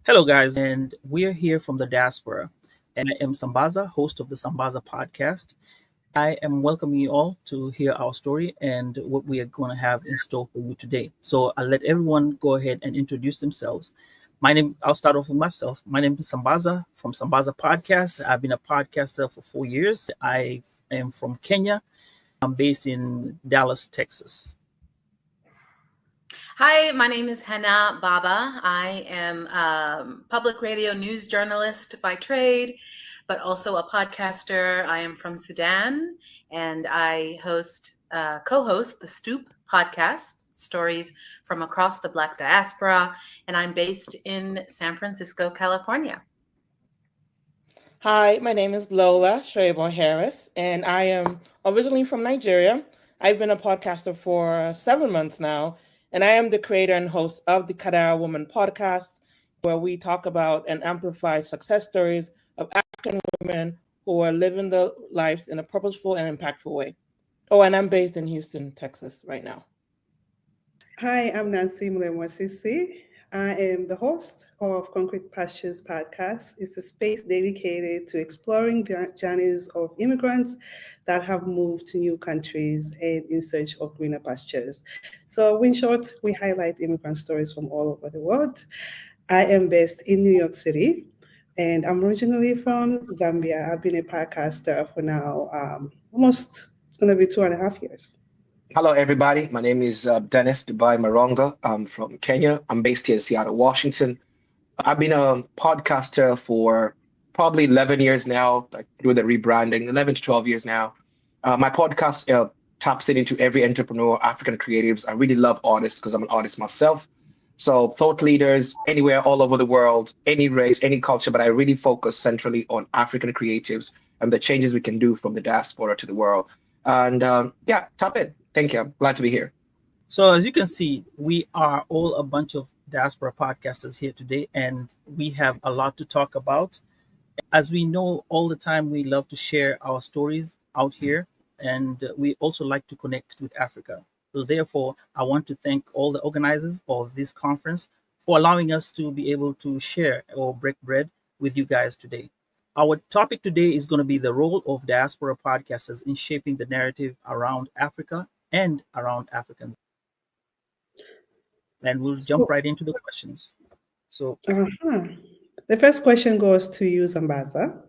Hello, guys, and we are here from the Diaspora. And I am Sambaza, host of the Sambaza podcast. I am welcoming you all to hear our story and what we are going to have in store for you today. So I'll let everyone go ahead and introduce themselves. I'll start off with myself. My name is Sambaza from Sambaza Podcast. I've been a podcaster for 4 years. I am from Kenya. I'm based in Dallas, Texas. Hi, my name is Hannah Baba. I am a public radio news journalist by trade, but also a podcaster. I am from Sudan, and I co-host the Stoop podcast, stories from across the Black diaspora, and I'm based in San Francisco, California. Hi, my name is Lola Shoyebo Harris, and I am originally from Nigeria. I've been a podcaster for 7 months now, and I am the creator and host of the Kadara Woman podcast, where we talk about and amplify success stories of African women who are living their lives in a purposeful and impactful way. Oh, and I'm based in Houston, Texas right now. Hi, I'm Nancy Mulemwasisi. I am the host of Concrete Pastures podcast. It's a space dedicated to exploring the journeys of immigrants that have moved to new countries and in search of greener pastures. So, in short, we highlight immigrant stories from all over the world. I am based in New York City, and I'm originally from Zambia. I've been a podcaster for now almost, it's going to be 2.5 years. Hello, everybody. My name is Dennis Dubai Maronga. I'm from Kenya. I'm based here in Seattle, Washington. I've been a podcaster for probably 11 years now, like through the rebranding, 11 to 12 years now. My podcast taps into every entrepreneur, African creatives. I really love artists because I'm an artist myself. So thought leaders anywhere, all over the world, any race, any culture, but I really focus centrally on African creatives and the changes we can do from the diaspora to the world. And tap in. Thank you. I'm glad to be here. So as you can see, we are all a bunch of diaspora podcasters here today, and we have a lot to talk about. As we know, all the time we love to share our stories out here, and we also like to connect with Africa. So therefore, I want to thank all the organizers of this conference for allowing us to be able to share or break bread with you guys today. Our topic today is going to be the role of diaspora podcasters in shaping the narrative around Africa and around Africans. And we'll jump right into the questions. So, The first question goes to you, Zambaza.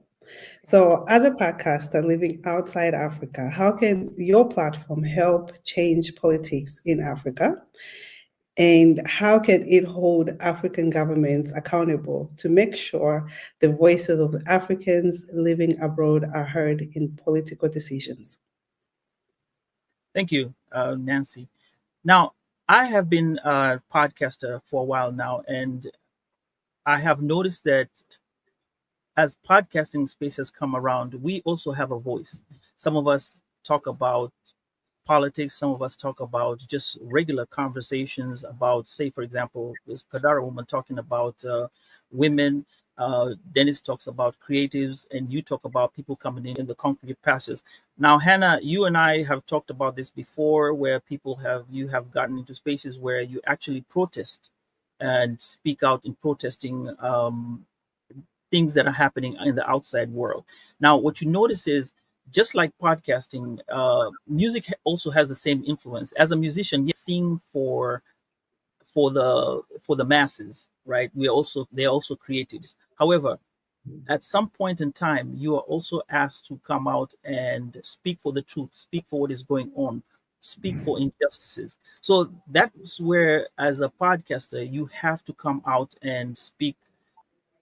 So, as a podcaster living outside Africa, how can your platform help change politics in Africa? And how can it hold African governments accountable to make sure the voices of Africans living abroad are heard in political decisions? Thank you, Nancy. Now, I have been a podcaster for a while now, and I have noticed that as podcasting space has come around, we also have a voice. Some of us talk about politics, some of us talk about just regular conversations about, say, for example, this Kadara woman talking about women. Dennis talks about creatives, and you talk about people coming in the concrete pastures. Now, Hannah, you and I have talked about this before, where you have gotten into spaces where you actually protest and speak out in protesting things that are happening in the outside world. Now, what you notice is, just like podcasting, music also has the same influence. As a musician, you sing for the masses, right? They're also creatives. However, at some point in time, you are also asked to come out and speak for the truth, speak for what is going on, speak for injustices. So that's where, as a podcaster, you have to come out and speak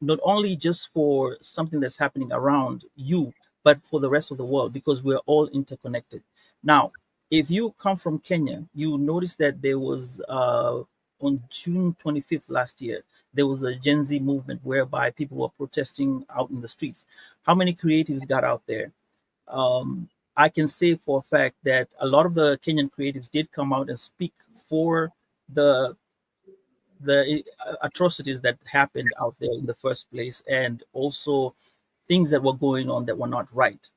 not only just for something that's happening around you, but for the rest of the world, because we're all interconnected. Now, if you come from Kenya, you notice that there was on June 25th last year, there was a Gen Z movement whereby people were protesting out in the streets. How many creatives got out there? I can say for a fact that a lot of the Kenyan creatives did come out and speak for the atrocities that happened out there in the first place, and also things that were going on that were not right.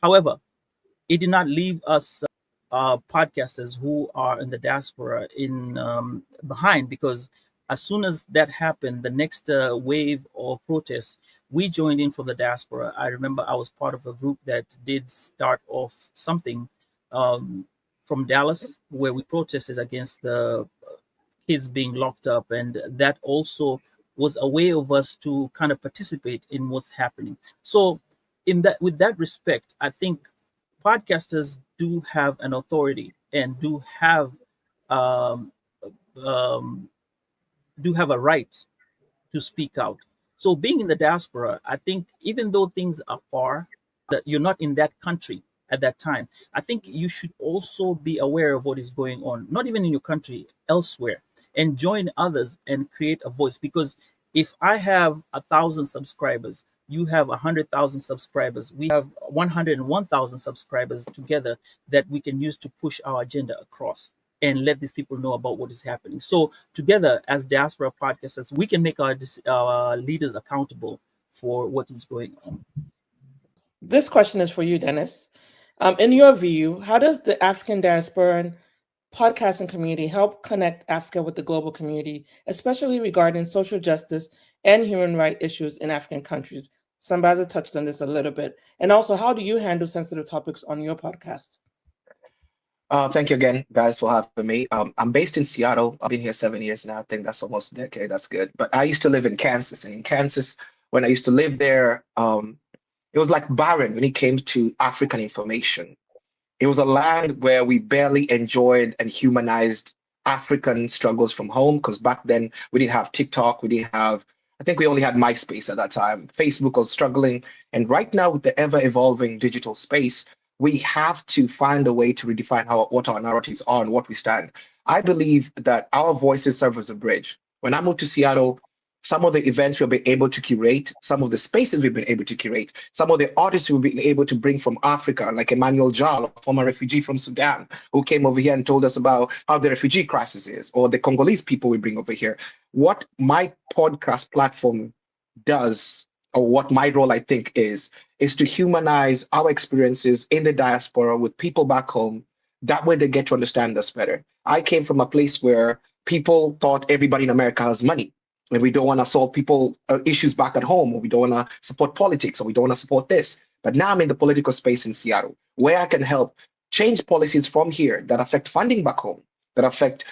However, it did not leave us podcasters who are in the diaspora behind, because as soon as that happened, the next wave of protests, we joined in for the diaspora. I remember I was part of a group that did start off something um, from Dallas, where we protested against the kids being locked up, and that also was a way of us to kind of participate in what's happening. So, in that, with that respect, I think podcasters do have an authority and um, um, do have a right to speak out. So being in the diaspora, I think even though things are far, that you're not in that country at that time, I think you should also be aware of what is going on, not even in your country, elsewhere, and join others and create a voice. Because if I have 1,000 subscribers, you have 100,000 subscribers, we have 101,000 subscribers together that we can use to push our agenda across and let these people know about what is happening. So together as diaspora podcasters, we can make our leaders accountable for what is going on. This question is for you, Dennis. In your view, how does the African diaspora podcasting community help connect Africa with the global community, especially regarding social justice and human rights issues in African countries? Sambaza touched on this a little bit. And also, how do you handle sensitive topics on your podcast? Thank you again, guys, for having me. I'm based in Seattle. I've been here 7 years now. I think that's almost a decade. That's good. But I used to live in Kansas, and in Kansas, when I used to live there, it was like barren when it came to African information. It was a land where we barely enjoyed and humanized African struggles from home because back then we didn't have TikTok, we didn't have, I think we only had MySpace at that time. Facebook was struggling. And right now, with the ever evolving digital space, we have to find a way to redefine what our narratives are and what we stand. I believe that our voices serve as a bridge. When I moved to Seattle, some of the events we've been able to curate, some of the spaces we've been able to curate, some of the artists we've been able to bring from Africa, like Emmanuel Jal, a former refugee from Sudan, who came over here and told us about how the refugee crisis is, or the Congolese people we bring over here. What my podcast platform does, or what my role I think is to humanize our experiences in the diaspora with people back home. That way they get to understand us better. I came from a place where people thought everybody in America has money and we don't want to solve people issues back at home, or we don't want to support politics, or we don't want to support this. But now I'm in the political space in Seattle, where I can help change policies from here that affect funding back home, that affect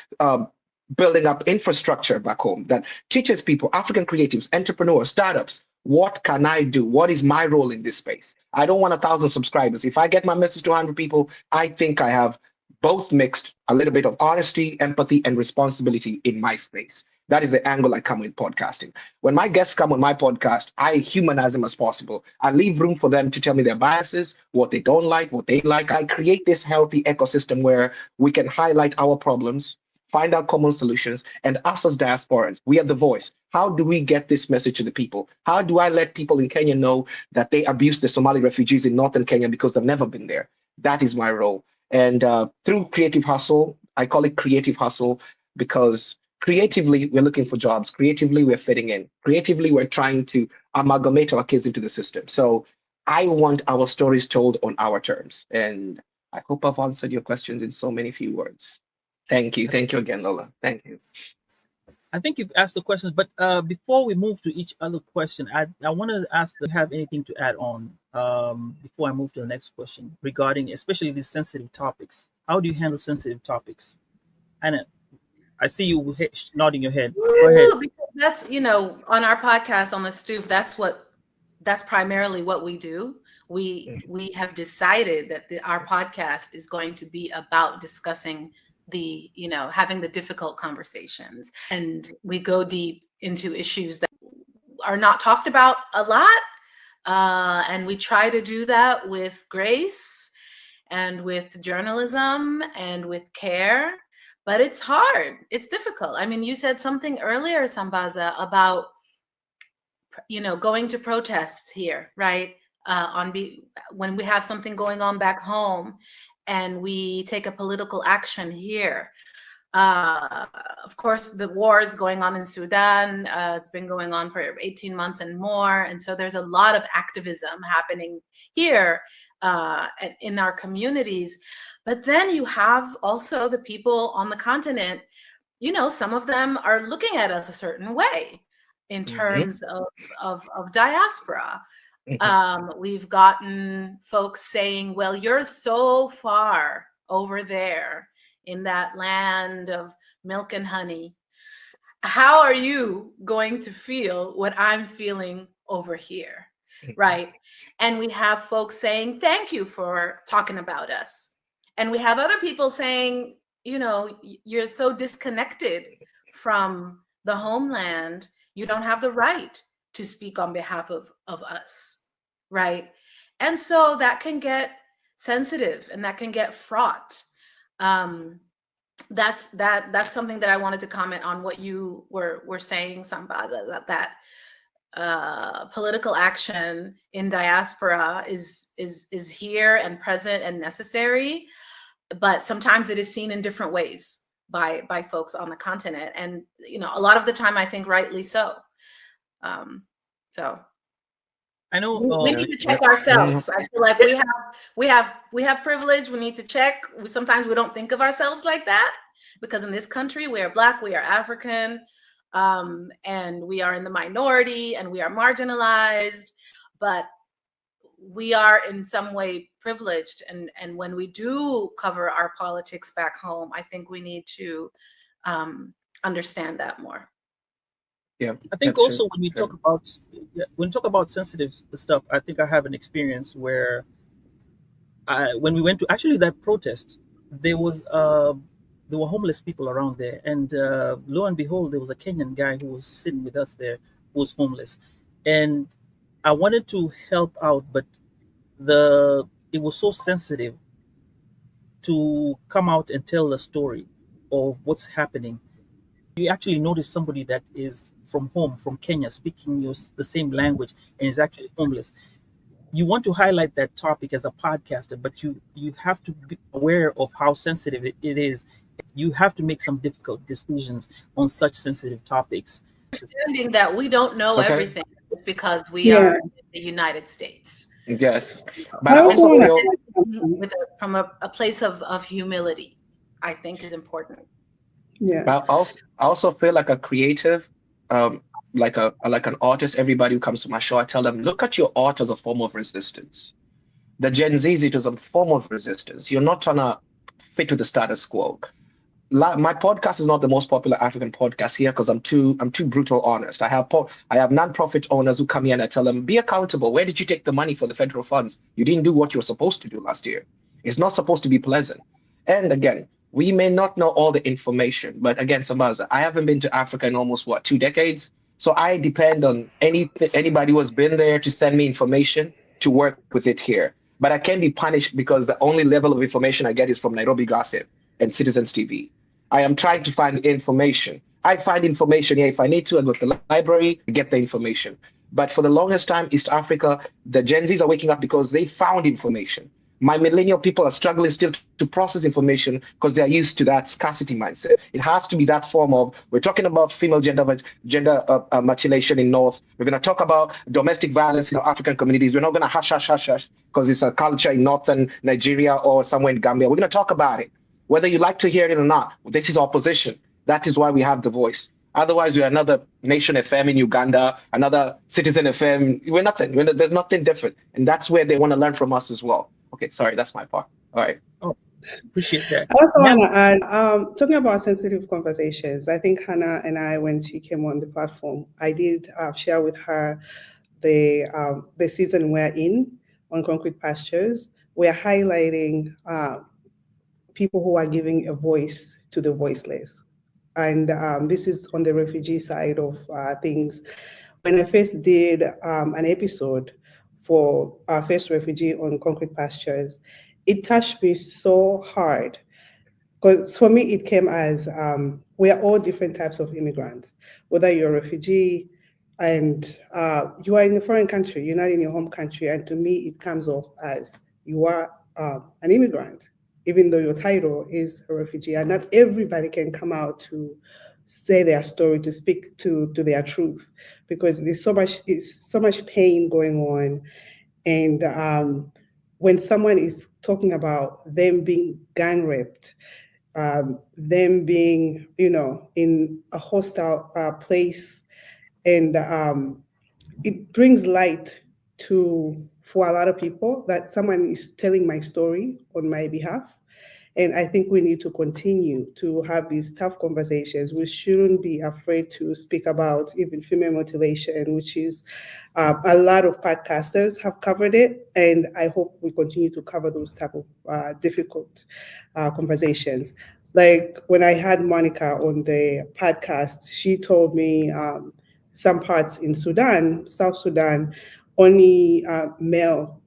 building up infrastructure back home, that teaches people, African creatives, entrepreneurs, startups, what can I do? What is my role in this space? I don't want 1,000 subscribers. If I get my message to 100 people, I think I have both mixed a little bit of honesty, empathy, and responsibility in my space. That is the angle I come with podcasting. When my guests come on my podcast, I humanize them as possible. I leave room for them to tell me their biases, what they don't like, what they like. I create this healthy ecosystem where we can highlight our problems, find out common solutions, and us as diasporans, we are the voice. How do we get this message to the people? How do I let people in Kenya know that they abuse the Somali refugees in northern Kenya because they've never been there? That is my role. And through Creative Hustle, I call it Creative Hustle because creatively, we're looking for jobs. Creatively, we're fitting in. Creatively, we're trying to amalgamate our kids into the system. So I want our stories told on our terms. And I hope I've answered your questions in so many few words. Thank you. Thank you again, Lola. Thank you. I think you've asked the questions, but before we move to each other question, I want to ask if you have anything to add on before I move to the next question regarding especially these sensitive topics. How do you handle sensitive topics? And I see you nodding your head. Go ahead. Because that's, on our podcast on the stoop, that's primarily what we do. We have decided that our podcast is going to be about discussing having the difficult conversations, and we go deep into issues that are not talked about a lot. And we try to do that with grace and with journalism and with care. But it's hard. It's difficult. I mean, you said something earlier, Sambaza, about going to protests here, right? When we have something going on back home, and we take a political action here. Of course, the war is going on in Sudan. It's been going on for 18 months and more, and so there's a lot of activism happening here in our communities. But then you have also the people on the continent some of them are looking at us a certain way in terms of diaspora. We've gotten folks saying, well, you're so far over there in that land of milk and honey. How are you going to feel what I'm feeling over here? Right. And we have folks saying, thank you for talking about us. And we have other people saying, you're so disconnected from the homeland, you don't have the right to speak on behalf of us. Right. And so that can get sensitive and that can get fraught. That's something that I wanted to comment on what you were saying, Samba, that political action in diaspora is here and present and necessary, but sometimes it is seen in different ways by folks on the continent, and a lot of the time I think rightly so. So I know we need to check ourselves. I feel like we have privilege. We need to check. Sometimes we don't think of ourselves like that, because in this country we are Black, we are African, and we are in the minority and we are marginalized, but we are in some way privileged. And when we do cover our politics back home, I think we need to understand that more. Yeah, I think also when you talk about sensitive stuff, I think I have an experience where when we went to actually that protest, there were homeless people around there, and lo and behold, there was a Kenyan guy who was sitting with us there who was homeless, and I wanted to help out, but it was so sensitive to come out and tell the story of what's happening. You actually notice somebody that is from home, from Kenya, speaking the same language, and is actually homeless. You want to highlight that topic as a podcaster, but you have to be aware of how sensitive it is. You have to make some difficult decisions on such sensitive topics. Understanding that we don't know everything is because we are in the United States. Yes, but I also feel from a place of humility, I think is important. Yeah. But I also feel like a creative, like an artist. Everybody who comes to my show, I tell them, look at your art as a form of resistance. The Gen Zs, it is a form of resistance. You're not trying to fit with the status quo. My podcast is not the most popular African podcast here because I'm too brutal honest. I have non-profit owners who come here and I tell them, be accountable. Where did you take the money for the federal funds? You didn't do what you were supposed to do last year. It's not supposed to be pleasant. And again, we may not know all the information, but again, Sambaza, I haven't been to Africa in almost 2 decades. So I depend on anybody who has been there to send me information to work with it here. But I can't be punished because the only level of information I get is from Nairobi Gossip and Citizens TV. I am trying to find information. I find information here. If I need to, I go to the library, get the information. But for the longest time, East Africa, the Gen Zs are waking up because they found information. My millennial people are struggling still to process information because they are used to that scarcity mindset. It has to be that form of, we're talking about female gender mutilation in North. We're going to talk about domestic violence in African communities. We're not going to hush because it's a culture in Northern Nigeria or somewhere in Gambia. We're going to talk about it. Whether you like to hear it or not, this is our position. That is why we have the voice. Otherwise, we're another Nation FM in Uganda, another Citizen FM. We're nothing. There's nothing different. And that's where they want to learn from us as well. Okay, sorry, that's my part. All right. Oh, appreciate that. I also want to add, talking about sensitive conversations, I think Hannah and I, when she came on the platform, I did share with her the season we're in on Concrete Pastures. We're highlighting people who are giving a voice to the voiceless. And this is on the refugee side of things. When I first did an episode for our first refugee on Concrete Pastures, it touched me so hard. Because for me, it came as we are all different types of immigrants, whether you're a refugee and you are in a foreign country, you're not in your home country. And to me, it comes off as you are an immigrant, even though your title is a refugee. And not everybody can come out to say their story, to speak to their truth, because there's so much pain going on. And when someone is talking about them being gang raped, them being, in a hostile place, and it brings light for a lot of people that someone is telling my story on my behalf. And I think we need to continue to have these tough conversations. We shouldn't be afraid to speak about even female mutilation, which is a lot of podcasters have covered it. And I hope we continue to cover those type of difficult conversations. Like when I had Monica on the podcast, she told me some parts in Sudan, South Sudan, only male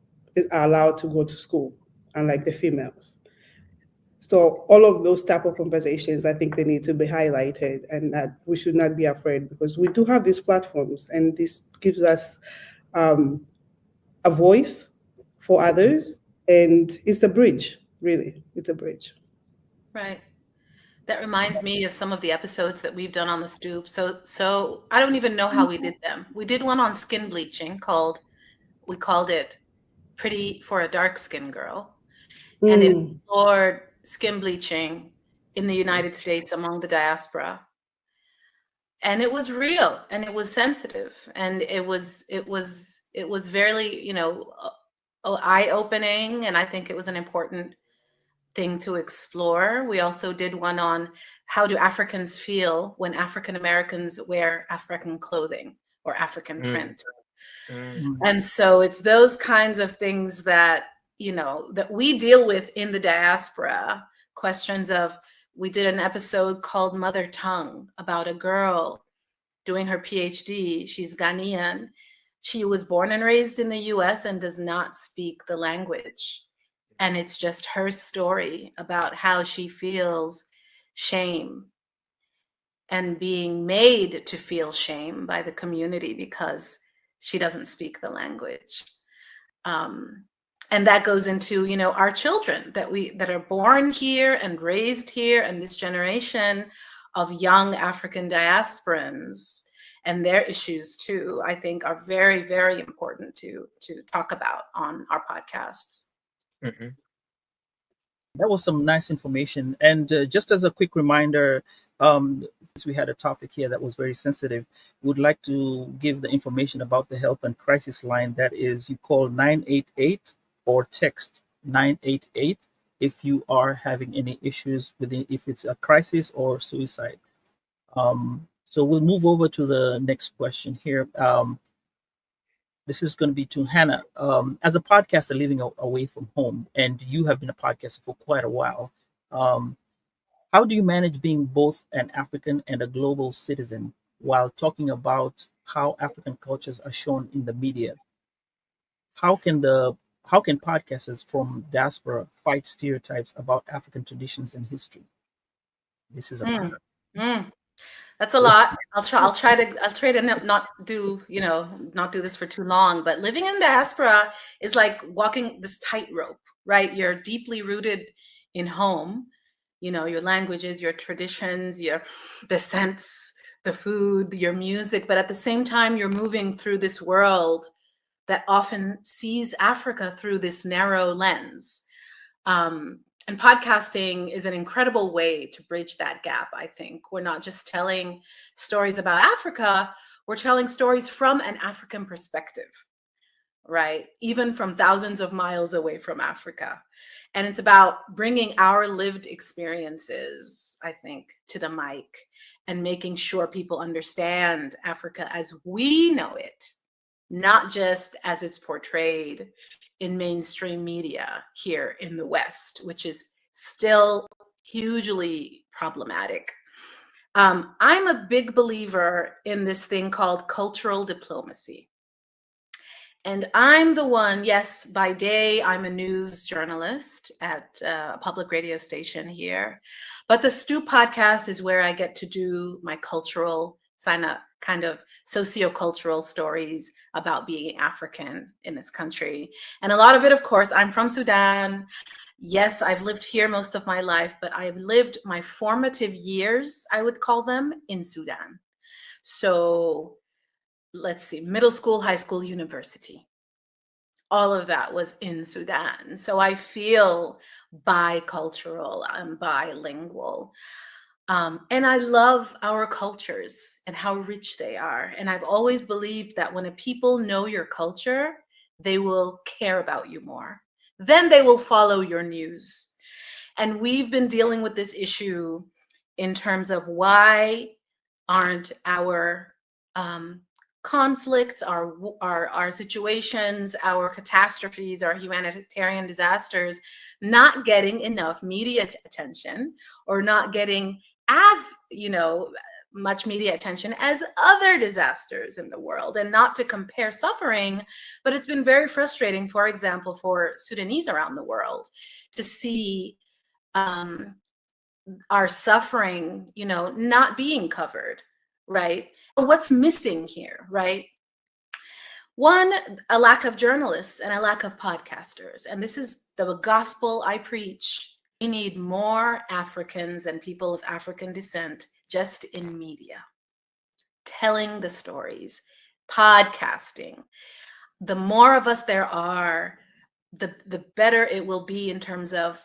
are allowed to go to school, unlike the females. So all of those type of conversations, I think they need to be highlighted, and that we should not be afraid, because we do have these platforms, and this gives us um, a voice for others, and it's a bridge, really. It's a bridge. Right. That reminds me of some of the episodes that we've done on the Stoop. So I don't even know how we did them. We did one on skin bleaching we called it Pretty for a Dark Skin Girl. And it Mm. explored skin bleaching in the United States among the diaspora. And it was real, and it was sensitive, and it was very, eye-opening, and I think it was an important thing to explore. We also did one on how do Africans feel when African Americans wear African clothing or African Mm, print. mm, Mm. And so it's those kinds of things that, that we deal with in the diaspora. Questions of, we did an episode called Mother Tongue about a girl doing her PhD. She's Ghanaian. She was born and raised in the US and does not speak the language. And it's just her story about how she feels shame and being made to feel shame by the community because she doesn't speak the language. And that goes into, our children that are born here and raised here, and this generation of young African diasporans and their issues too, I think are very, very important to talk about on our podcasts. mhm, That was some nice information. And just as a quick reminder, since we had a topic here that was very sensitive, would like to give the information about the help and crisis line. That is, you call 988 or text 988 if you are having any issues with it, if it's a crisis or suicide. So we'll move over to the next question here. This is going to be to Hannah. As a podcaster living away from home, and you have been a podcaster for quite a while, um, how do you manage being both an African and a global citizen while talking about how African cultures are shown in the media? How can the how can podcasters from diaspora fight stereotypes about African traditions and history? This is a Mm, tough mm. That's a lot. I'll try to not do, not do this for too long, but living in diaspora is like walking this tightrope, right? You're deeply rooted in home, your languages, your traditions, the scents, the food, your music, but at the same time, you're moving through this world that often sees Africa through this narrow lens. And podcasting is an incredible way to bridge that gap, I think. We're not just telling stories about Africa, we're telling stories from an African perspective, right? Even from thousands of miles away from Africa. And it's about bringing our lived experiences, I think, to the mic and making sure people understand Africa as we know it, not just as it's portrayed in mainstream media here in the West, which is still hugely problematic. I'm a big believer in this thing called cultural diplomacy. And I'm the one, yes, by day, I'm a news journalist at a public radio station here. But the Stoop podcast is where I get to do my cultural, kind of sociocultural stories about being African in this country. And a lot of it, of course, I'm from Sudan. Yes, I've lived here most of my life, but I've lived my formative years, I would call them, in Sudan. So let's see, middle school, high school, university. all of that was in Sudan. So I feel bicultural and bilingual. And I love our cultures and how rich they are. And I've always believed that when a people know your culture, they will care about you more. Then they will follow your news. And we've been dealing with this issue in terms of why aren't our conflicts, our situations, our catastrophes, our humanitarian disasters not getting enough media attention, or not getting as much media attention as other disasters in the world. And not to compare suffering, but it's been very frustrating, for example, for Sudanese around the world to see our suffering, not being covered, right? What's missing here, right? One, a lack of journalists and a lack of podcasters. And this is the gospel I preach. We need more Africans and people of African descent just in media, telling the stories, podcasting. The more of us there are, the better it will be in terms of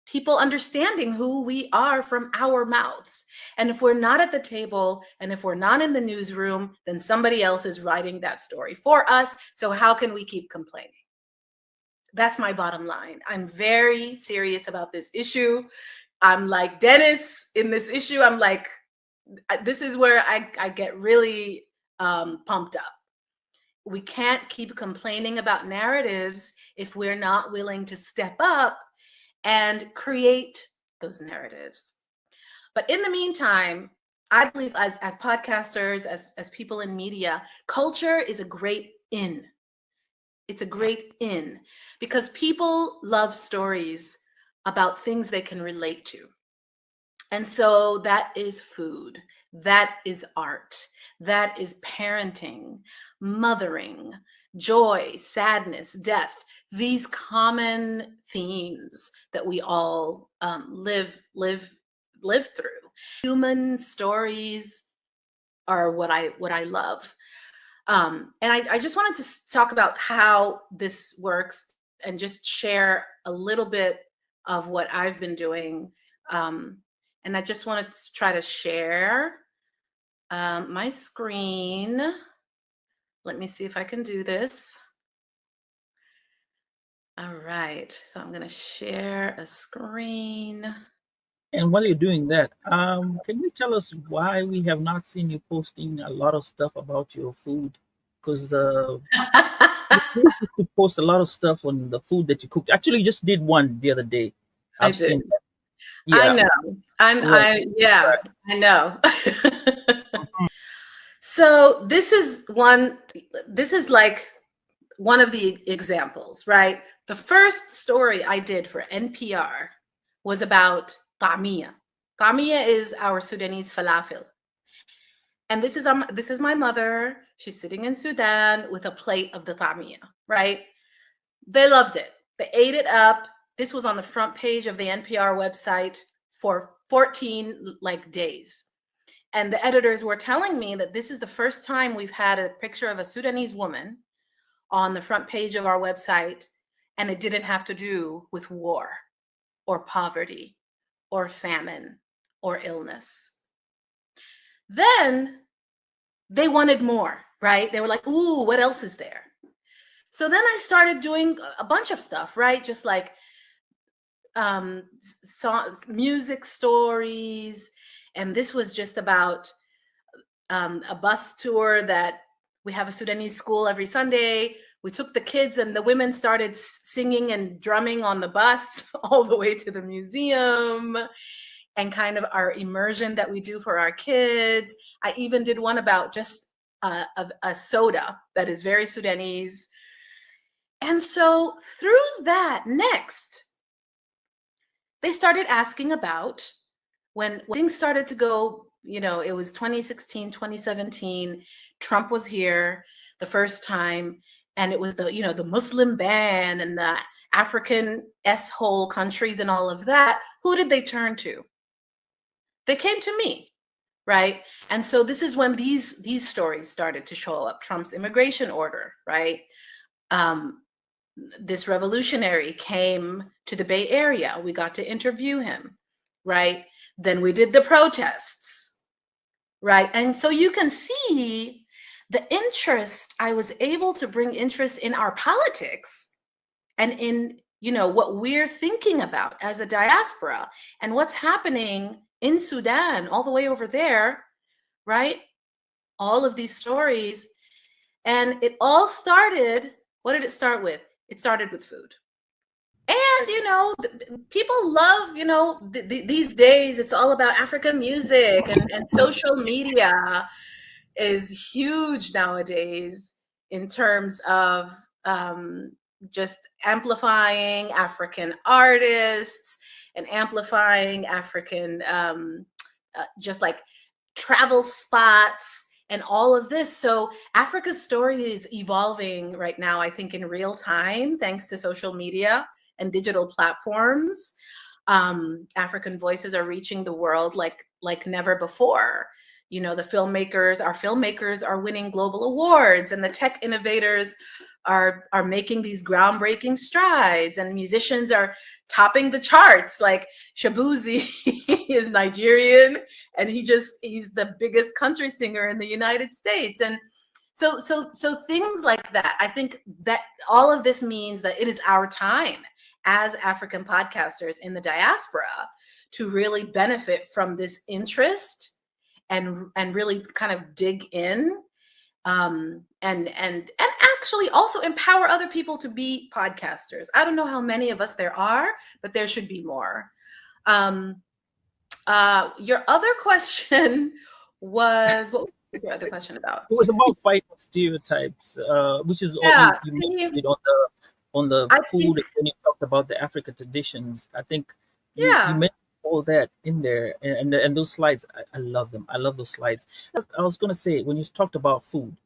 people understanding who we are from our mouths. And if we're not at the table, and if we're not in the newsroom, then somebody else is writing that story for us. So how can we keep complaining? That's my bottom line. I'm very serious about this issue. I'm like Dennis in this issue. I'm like, this is where I get really pumped up. We can't keep complaining about narratives if we're not willing to step up and create those narratives. But in the meantime, I believe as podcasters, as people in media, culture is a great in. It's a great in because people love stories about things they can relate to. And so that is food, that is art, that is parenting, mothering, joy, sadness, death, these common themes that we all live through. Human stories are what I love. And I just wanted to talk about how this works and just share a little bit of what I've been doing. And I just wanted to try to share my screen. Let me see if I can do this. All right, so I'm going to share a screen. And while you're doing that, can you tell us why we have not seen you posting a lot of stuff about your food? Because you used to post a lot of stuff on the food that you cooked. Actually, you just did one the other day. I I've seen did. that. I Yeah. know. Right. I know. So this is like one of the examples, right? The first story I did for NPR was about tamia. Tamia is our Sudanese falafel. And this is my mother. She's sitting in Sudan with a plate of the tamia, right? They loved it. They ate it up. This was on the front page of the NPR website for 14 days. And the editors were telling me that this is the first time we've had a picture of a Sudanese woman on the front page of our website, and it didn't have to do with war or poverty or famine or illness. Then they wanted more, right? They were like, ooh, what else is there? So then I started doing a bunch of stuff, right? Just like music stories. And this was just about a bus tour that we have a Sudanese school every Sunday. We took the kids and the women started singing and drumming on the bus all the way to the museum, and kind of our immersion that we do for our kids. I even did one about just a soda that is very Sudanese. And so through that, next, they started asking about when things started to go, it was 2016, 2017, Trump was here the first time, and it was the Muslim ban and the African S-hole countries and all of that. Who did they turn to? They came to me, right? And so this is when these stories started to show up. Trump's immigration order, right? this revolutionary came to the Bay Area. We got to interview him, right? Then we did the protests, right? And so you can see the interest. I was able to bring interest in our politics and in, what we're thinking about as a diaspora and what's happening in Sudan, all the way over there, right? All of these stories. And it all started, what did it start with? It started with food. And, people love, these days, it's all about African music, and social media is huge nowadays in terms of just amplifying African artists and amplifying African, just like travel spots and all of this. So Africa's story is evolving right now, I think, in real time, thanks to social media and digital platforms. African voices are reaching the world like never before. Our filmmakers are winning global awards, and the tech innovators are making these groundbreaking strides, and musicians are topping the charts. Like Shabuzi is Nigerian, and he's the biggest country singer in the United States. And so things like that. I think that all of this means that it is our time as African podcasters in the diaspora to really benefit from this interest and really kind of dig in, and actually also empower other people to be podcasters. I don't know how many of us there are, but there should be more. Your other question was, what was your other question about? It was about fighting stereotypes, which is Yeah, you mentioned on the food, and you talked about the African traditions. I think you mentioned all that in there, and those slides, I love them. I love those slides. I was going to say, when you talked about food,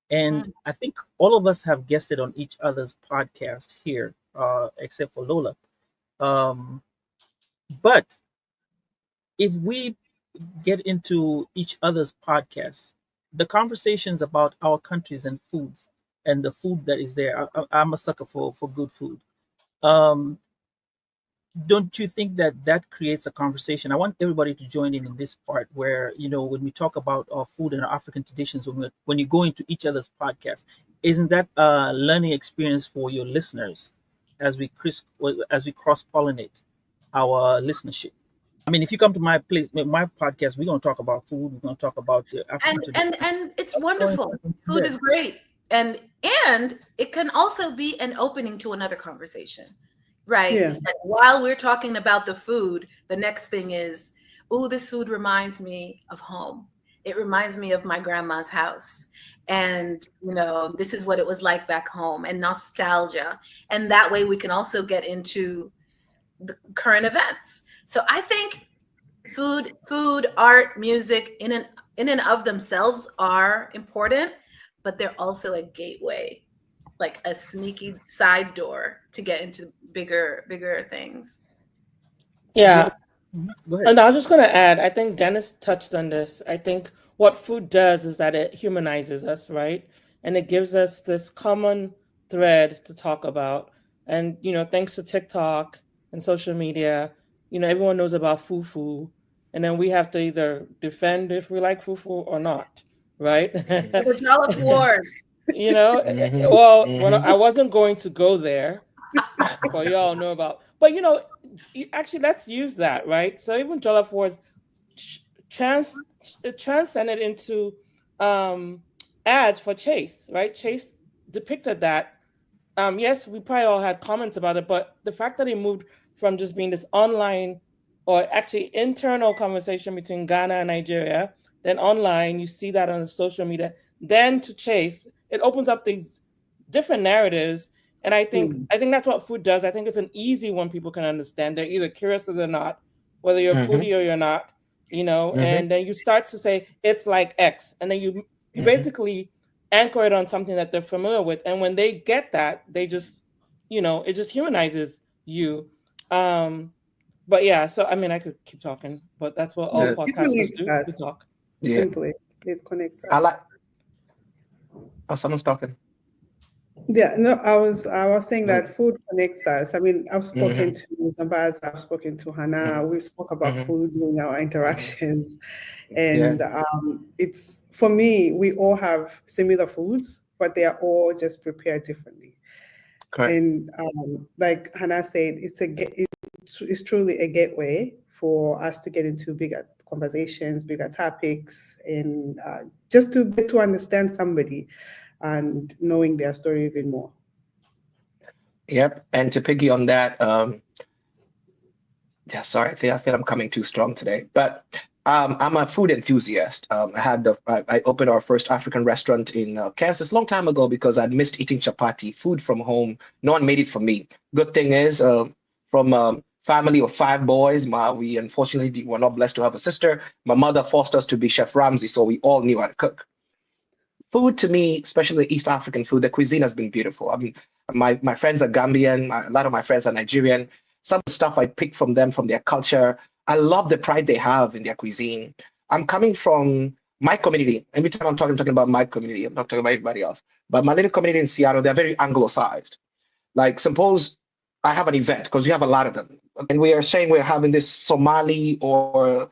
and I think all of us have guested on each other's podcast here, except for Lola. But if we get into each other's podcasts, the conversations about our countries and foods and the food that is there, I'm a sucker for good food. Don't you think that creates a conversation? I want everybody to join in this part where, when we talk about our food and our African traditions, when you go into each other's podcast, isn't that a learning experience for your listeners as we cross-pollinate our listenership? I mean, if you come to my podcast, we're going to talk about food. We're going to talk about the African traditions. And it's wonderful. Food is great. And it can also be an opening to another conversation. Right. Yeah. And while we're talking about the food, the next thing is, this food reminds me of home. It reminds me of my grandma's house. And, this is what it was like back home, and nostalgia. And that way we can also get into the current events. So I think food, art, music in and of themselves are important, but they're also a gateway, like a sneaky side door to get into bigger things. Yeah. Go ahead. And I was just going to add, I think Dennis touched on this. I think what food does is that it humanizes us, right? And it gives us this common thread to talk about. And, thanks to TikTok and social media, everyone knows about fufu. And then we have to either defend if we like fufu or not, right? The Jollof Wars. When I wasn't going to go there, but y'all know about. But actually, let's use that, right? So even Jollof Wars transcended into ads for Chase, right? Chase depicted that. Yes, we probably all had comments about it, but the fact that it moved from just being this online or actually internal conversation between Ghana and Nigeria, then online, you see that on the social media, then to Chase, it opens up these different narratives. And I think that's what food does. I think it's an easy one people can understand. They're either curious or they're not, whether you're a foodie or you're not, and then you start to say, it's like X. And then you basically anchor it on something that they're familiar with. And when they get that, they just, it just humanizes you. But yeah, so I mean, I could keep talking, but that's what all podcasters do. We talk. Simply, it connects us. I like. Oh, someone's talking. Yeah, no, I was saying Mm, that food connects us. I mean, I've spoken mhm, to Zambaz, I've spoken to Hannah. mhm, We spoke about mhm, food in our mhm. interactions, Yeah, and it's for me. We all have similar foods, but they are all just prepared differently. correct. And like Hannah said, it's truly a gateway for us to get into bigger conversations, bigger topics, and just to get to understand somebody and knowing their story even more. Yep. And to piggy on that, yeah, sorry, I feel I'm coming too strong today. But I'm a food enthusiast. I opened our first African restaurant in Kansas a long time ago because I'd missed eating chapati, food from home. No one made it for me. Good thing is, from a family of five boys, we unfortunately were not blessed to have a sister. My mother forced us to be Chef Ramsay, so we all knew how to cook. Food to me, especially East African food, the cuisine has been beautiful. I mean, my friends are Gambian, a lot of my friends are Nigerian. Some of the stuff I pick from them, from their culture, I love the pride they have in their cuisine. I'm coming from my community. Every time I'm talking about my community. I'm not talking about everybody else. But my little community in Seattle, they're very anglicized. Like, suppose I have an event, because we have a lot of them, and we are saying we're having this Somali or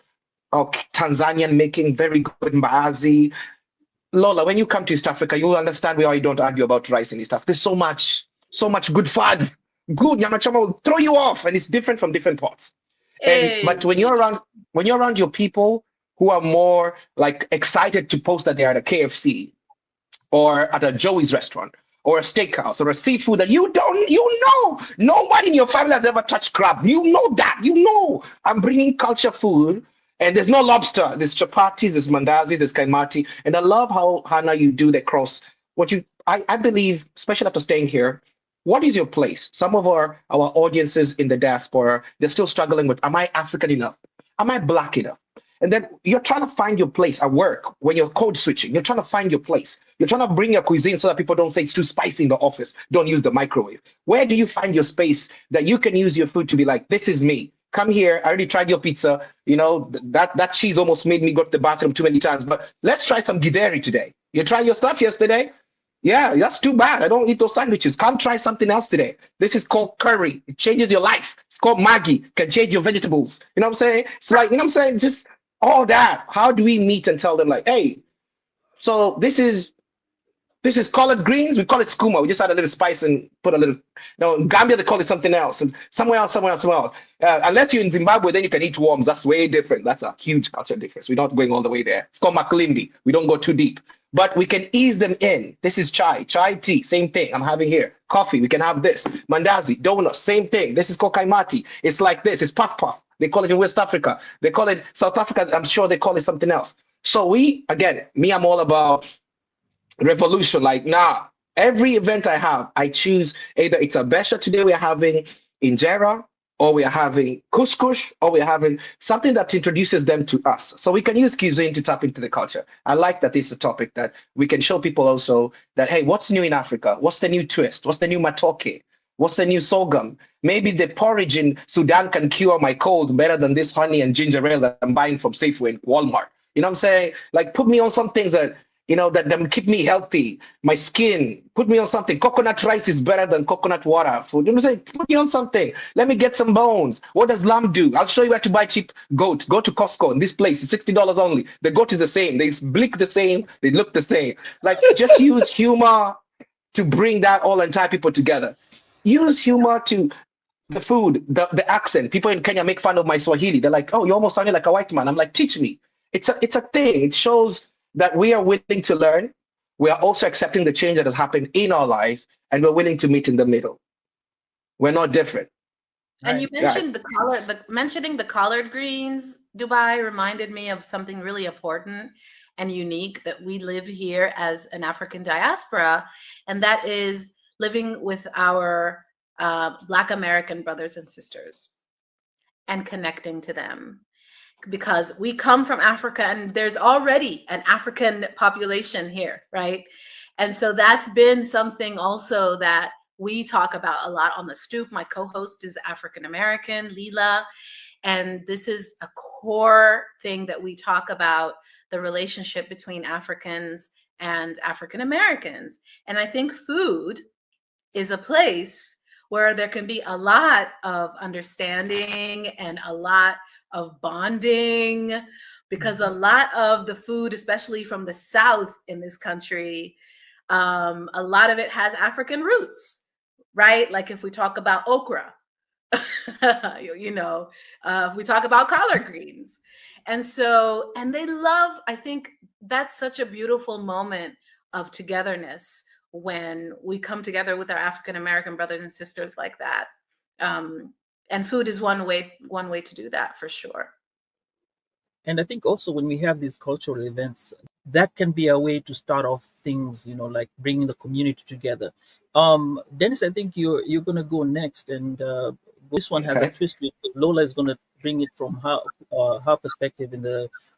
Tanzanian making very good mbaazi. Lola, when you come to East Africa, you'll understand why I don't argue about rice in East Africa. There's so much good fun. Good nyama choma will throw you off, and it's different from different parts. And Hey. but when you're around your people who are more like excited to post that they're at a KFC or at a Joey's restaurant or a steakhouse or a seafood that you know, nobody in your family has ever touched crab. You know that. You know, I'm bringing culture food. And there's no lobster. There's chapatis, there's mandazi, there's kaimati. And I love how, Hannah, you do the cross. I believe, especially after staying here, what is your place? Some of our audiences in the diaspora, they're still struggling with, am I African enough? Am I black enough? And then you're trying to find your place at work when you're code switching. You're trying to find your place. You're trying to bring your cuisine so that people don't say it's too spicy in the office. Don't use the microwave. Where do you find your space that you can use your food to be like, this is me? Come here. I already tried your pizza. You know, that cheese almost made me go to the bathroom too many times. But let's try some githeri today. You tried your stuff yesterday? Yeah, that's too bad. I don't eat those sandwiches. Come try something else today. This is called curry. It changes your life. It's called Maggi. Can change your vegetables. You know what I'm saying? It's like, you know what I'm saying? Just all that. How do we meet and tell them like, hey, so this is collard greens. We call it skuma. We just add a little spice and put a little. In Gambia they call it something else, and somewhere else. Unless you're in Zimbabwe, then you can eat worms. That's way different. That's a huge culture difference. We're not going all the way there. It's called makalindi. We don't go too deep, but we can ease them in. This is chai tea, same thing. I'm having here coffee. We can have this mandazi, donuts, same thing. This is called kaimati. It's like this. It's puff puff. They call it in West Africa. They call it South Africa. I'm sure they call it something else. So I'm all about revolution. Like now, every event I have, I choose either it's a besha today we're having injera, or we are having couscous, or we're having something that introduces them to us. So we can use cuisine to tap into the culture. I like that this is a topic that we can show people also that, hey, what's new in Africa? What's the new twist? What's the new matoke? What's the new sorghum? Maybe the porridge in Sudan can cure my cold better than this honey and ginger ale that I'm buying from Safeway and Walmart. You know what I'm saying? Like put me on some things that that keep me healthy, my skin. Put me on something. Coconut rice is better than coconut water food. You know what I'm saying? Put me on something. Let me get some bones. What does lamb do? I'll show you where to buy cheap goat. Go to Costco in this place. It's $60 only. The goat is the same. They bleak the same. They look the same. Like just use humor to bring that all entire people together. Use humor to the food, the accent. People in Kenya make fun of my Swahili. They're like, "Oh, you almost sounded like a white man." I'm like, "Teach me." It's a thing. It shows that we are willing to learn. We are also accepting the change that has happened in our lives, and we're willing to meet in the middle. We're not different. And you Right. Yeah. mentioned mentioning the collard greens, Dubai, reminded me of something really important and unique that we live here as an African diaspora, and that is living with our Black American brothers and sisters and connecting to them. Because we come from Africa and there's already an African population here, right? And so that's been something also that we talk about a lot on the stoop. My co-host is African American, Leela, and this is a core thing that we talk about, the relationship between Africans and African Americans. And I think food is a place where there can be a lot of understanding and a lot of bonding, because a lot of the food, especially from the South in this country, a lot of it has African roots, right? Like if we talk about okra, if we talk about collard greens. And so, and they love, I think that's such a beautiful moment of togetherness when we come together with our African American brothers and sisters like that. And food is one way to do that for sure. And I think also when we have these cultural events, that can be a way to start off things, like bringing the community together. Dennis, I think you're gonna go next, and this one has a Okay. twist. Lola is gonna bring it from her perspective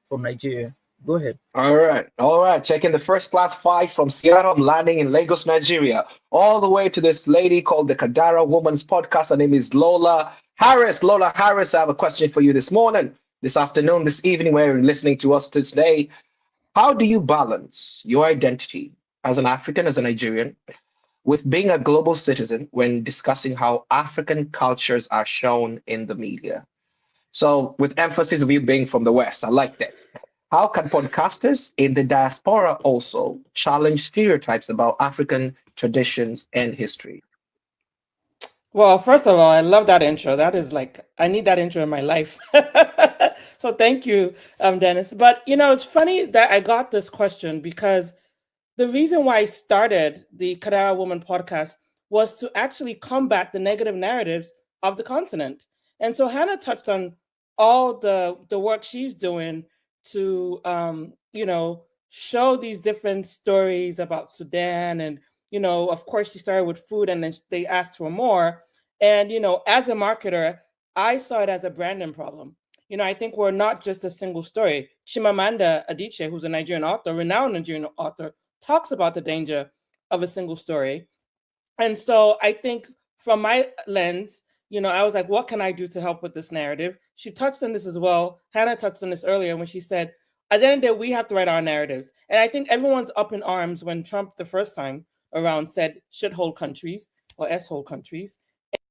from Nigeria. Go ahead. All right. All right. Taking the first class flight from Seattle, I'm landing in Lagos, Nigeria, all the way to this lady called the Kadara Woman's Podcast. Her name is Lola Harris. Lola Harris, I have a question for you this afternoon, this evening, where you're listening to us today. How do you balance your identity as an African, as a Nigerian, with being a global citizen when discussing how African cultures are shown in the media? So, with emphasis of you being from the West, I like that. How can podcasters in the diaspora also challenge stereotypes about African traditions and history? Well, first of all, I love that intro. That is like, I need that intro in my life. So thank you, Dennis. But, it's funny that I got this question because the reason why I started the Kadara Woman podcast was to actually combat the negative narratives of the continent. And so Hannah touched on all the work she's doing to, show these different stories about Sudan. And, of course, she started with food and then they asked for more. And, as a marketer, I saw it as a branding problem. I think we're not just a single story. Chimamanda Adichie, who's a Nigerian author, renowned Nigerian author, talks about the danger of a single story. And so I think from my lens, I was like, what can I do to help with this narrative? She touched on this as well. Hannah touched on this earlier when she said, at the end of the day, we have to write our narratives. And I think everyone's up in arms when Trump the first time around said shithole countries or s-hole countries.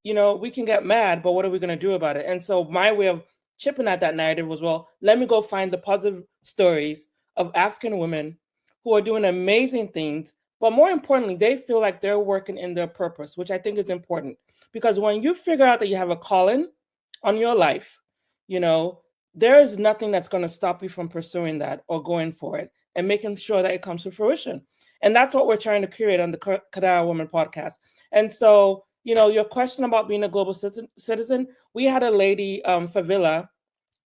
We can get mad, but what are we going to do about it? And so my way of chipping at that narrative was, well, let me go find the positive stories of African women who are doing amazing things. But more importantly, they feel like they're working in their purpose, which I think is important. Because when you figure out that you have a calling on your life, there is nothing that's going to stop you from pursuing that or going for it and making sure that it comes to fruition. And that's what we're trying to create on the Kadara Woman podcast. And so, your question about being a global citizen, we had a lady, Favila,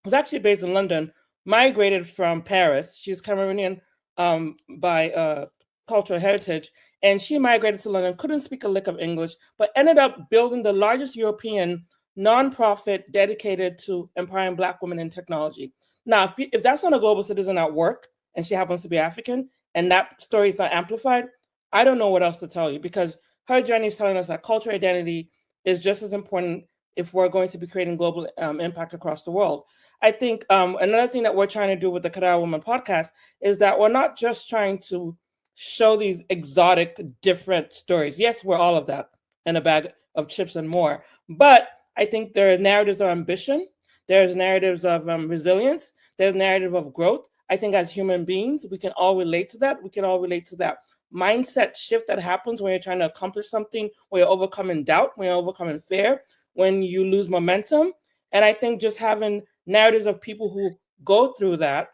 who's actually based in London, migrated from Paris. She's Cameroonian by cultural heritage. And she migrated to London, couldn't speak a lick of English, but ended up building the largest European nonprofit dedicated to empowering Black women in technology. Now, if that's not a global citizen at work, and she happens to be African, and that story is not amplified, I don't know what else to tell you, because her journey is telling us that cultural identity is just as important if we're going to be creating global impact across the world. I think another thing that we're trying to do with the Kadara Woman podcast is that we're not just trying to show these exotic, different stories. Yes, we're all of that and a bag of chips and more. But I think there are narratives of ambition. There's narratives of resilience. There's narrative of growth. I think as human beings, we can all relate to that. We can all relate to that mindset shift that happens when you're trying to accomplish something, when you're overcoming doubt, when you're overcoming fear, when you lose momentum. And I think just having narratives of people who go through that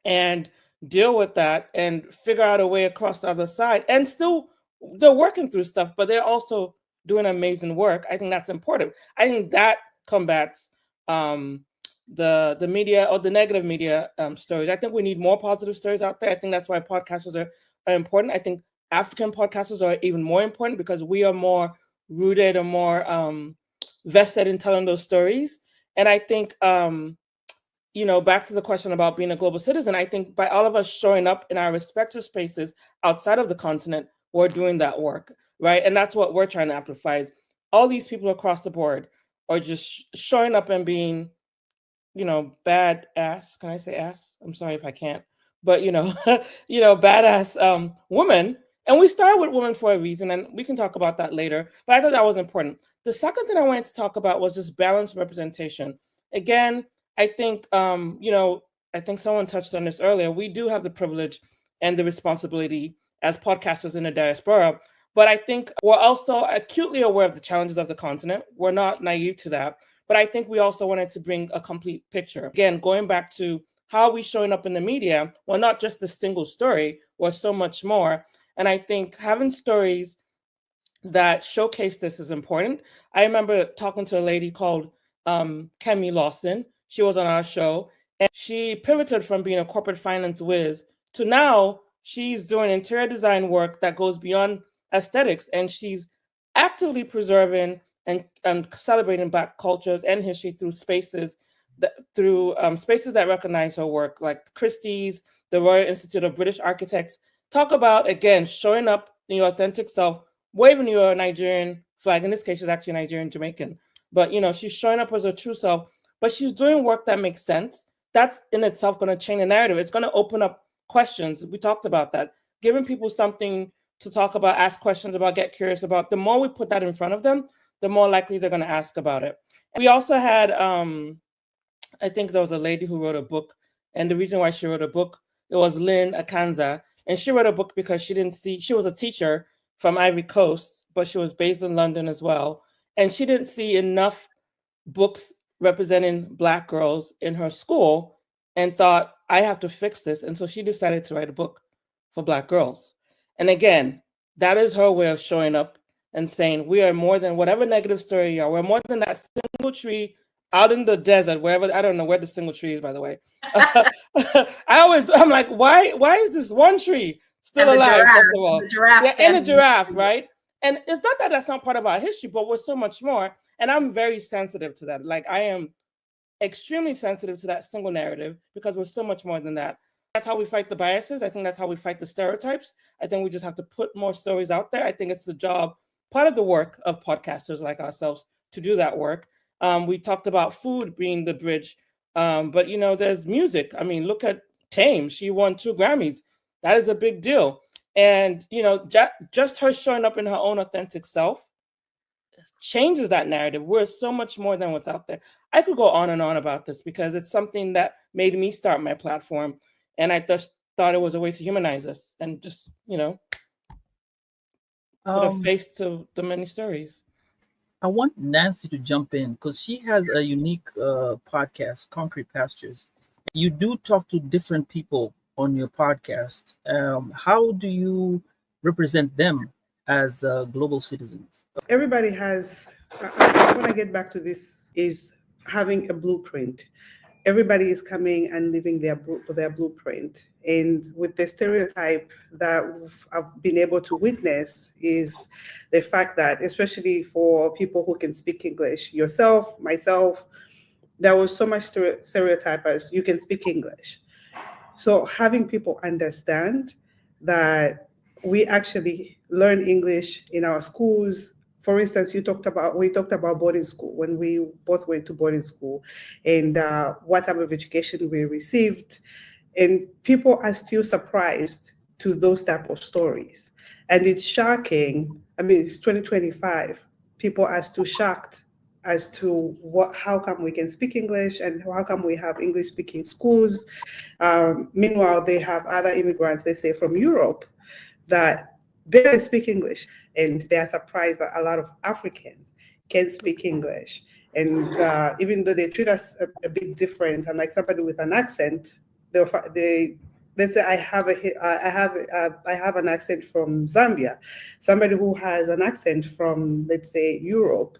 and deal with that and figure out a way across the other side, and still they're working through stuff, but they're also doing amazing work. I think that's important. I think that combats the media or the negative media stories. I think we need more positive stories out there. I think that's why podcasters are important. I think African podcasters are even more important because we are more rooted and more vested in telling those stories. And I think back to the question about being a global citizen, I think by all of us showing up in our respective spaces outside of the continent, we're doing that work, right? And that's what we're trying to amplify is all these people across the board are just showing up and being, bad ass. Can I say ass? I'm sorry if I can't. But, badass women And we started with women for a reason, and we can talk about that later, but I thought that was important. The second thing I wanted to talk about was just balanced representation. Again, I think, I think someone touched on this earlier. We do have the privilege and the responsibility as podcasters in the diaspora, but I think we're also acutely aware of the challenges of the continent. We're not naive to that, but I think we also wanted to bring a complete picture. Again, going back to how are we showing up in the media? Well, not just a single story, or so much more. And I think having stories that showcase this is important. I remember talking to a lady called Kemi Lawson. She was on our show, and she pivoted from being a corporate finance whiz to now she's doing interior design work that goes beyond aesthetics, and she's actively preserving and celebrating Black cultures and history through spaces that recognize her work, like Christie's, the Royal Institute of British Architects. Talk about, again, showing up in your authentic self, waving your Nigerian flag. In this case, she's actually Nigerian Jamaican, but she's showing up as her true self, but she's doing work that makes sense. That's in itself going to change the narrative. It's going to open up questions. We talked about that, giving people something to talk about, ask questions about, get curious about. The more we put that in front of them, the more likely they're going to ask about it. We also had, I think there was a lady who wrote a book, and the reason why she wrote a book, it was Lynn Akanza, and she wrote a book because she was a teacher from Ivory Coast, but she was based in London as well. And she didn't see enough books representing Black girls in her school and thought, I have to fix this. And so she decided to write a book for Black girls. And again, that is her way of showing up and saying, we are more than whatever negative story you are. We're more than that single tree out in the desert, wherever. I don't know where the single tree is, by the way. I'm like, why is this one tree still alive? Giraffe, first of all, the giraffe, and a giraffe, right? And it's not that that's not part of our history, but we're so much more. And I'm very sensitive to that. Like, I am extremely sensitive to that single narrative because we're so much more than that. That's how we fight the biases. I think that's how we fight the stereotypes. I think we just have to put more stories out there. I think it's the job, part of the work of podcasters like ourselves to do that work. We talked about food being the bridge, but there's music. I mean, look at Tame. She won 2 Grammys. That is a big deal. And just her showing up in her own authentic self changes that narrative. We're so much more than what's out there. I could go on and on about this because it's something that made me start my platform, and I just thought it was a way to humanize us and just put a face to the many stories. I want Nancy to jump in because she has a unique podcast, Concrete Pastures. You do talk to different people on your podcast. How do you represent them as global citizens? Everybody has, I want to get back to this, is having a blueprint. Everybody is coming and living their blueprint. And with the stereotype that I've been able to witness is the fact that, especially for people who can speak English, yourself, myself, there was so much stereotype as you can speak English. So having people understand that we actually learn English in our schools. For instance, we talked about boarding school when we both went to boarding school, and what type of education we received, and people are still surprised to those type of stories, and it's shocking. I mean, it's 2025. People are still shocked as to how come we can speak English and how come we have English-speaking schools. Meanwhile, they have other immigrants, let's say from Europe, that barely speak English, and they are surprised that a lot of Africans can speak English. And even though they treat us a bit different, and like somebody with an accent, they let's say I have an accent from Zambia. Somebody who has an accent from, let's say, Europe,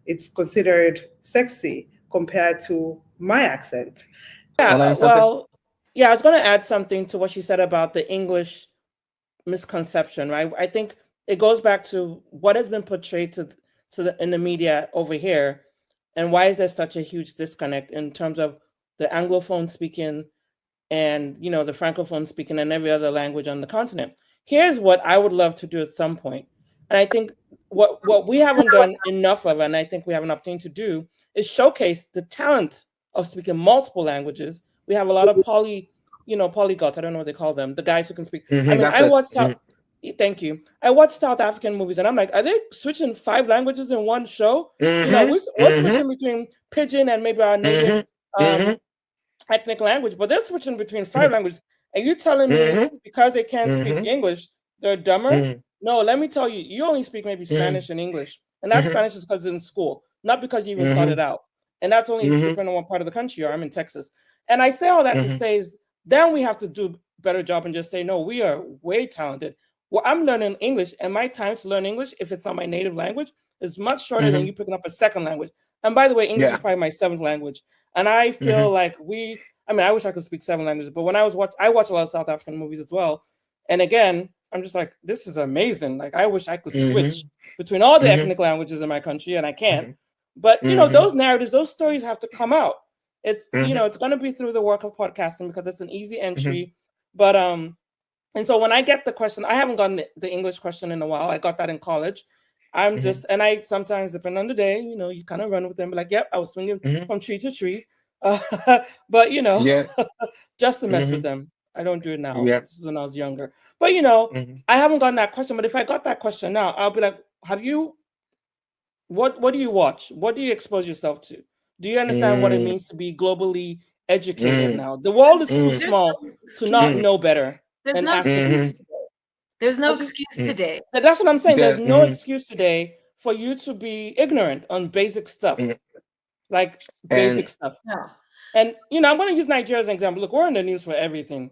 it's considered sexy compared to my accent. Yeah, I was going to add something to what she said about the English misconception, right? I think it goes back to what has been portrayed in the media over here, and why is there such a huge disconnect in terms of the Anglophone speaking and the Francophone speaking and every other language on the continent. Here's what I would love to do at some point, and I think what we haven't done enough of, and I think we have an opportunity to do, is showcase the talent of speaking multiple languages. We have a lot of polyglots. I don't know what they call them. The guys who can speak. I mean, Thank you. I watch South African movies and I'm like, are they switching 5 languages in one show? You know, we're switching between Pidgin and maybe our native ethnic language, but they're switching between 5 languages. And you telling me because they can't speak English, they're dumber? No, let me tell you, you only speak maybe Spanish and English. And that Spanish is because it's in school, not because you even thought it out. And that's only depending on what part of the country you are. I'm in Texas. And I say all that to say is then we have to do a better job and just say, no, we are way talented. Well, I'm learning English, and my time to learn English, if it's not my native language, is much shorter than you picking up a second language. And by the way, English is probably my 7th language. And I feel like I wish I could speak 7 languages, but when I watch a lot of South African movies as well. And again, I'm just like, this is amazing. Like, I wish I could switch between all the ethnic languages in my country, and I can't. But, you know, those narratives, those stories have to come out. It's, you know, it's going to be through the work of podcasting because it's an easy entry. But, and so when I get the question, I haven't gotten the English question in a while. I got that in college. I'm just, and I sometimes, depending on the day, you know, you kind of run with them, like, yep, I was swinging from tree to tree. But, you know, just to mess with them. I don't do it now. This is when I was younger. But, you know, I haven't gotten that question. But if I got that question now, I'll be like, what do you watch? What do you expose yourself to? Do you understand what it means to be globally educated now? The world is too small to not know better. There's no excuse today. That's what I'm saying. There's no excuse today for you to be ignorant on basic stuff. Like basic stuff. No. And, you know, I'm going to use Nigeria as an example. Look, we're in the news for everything.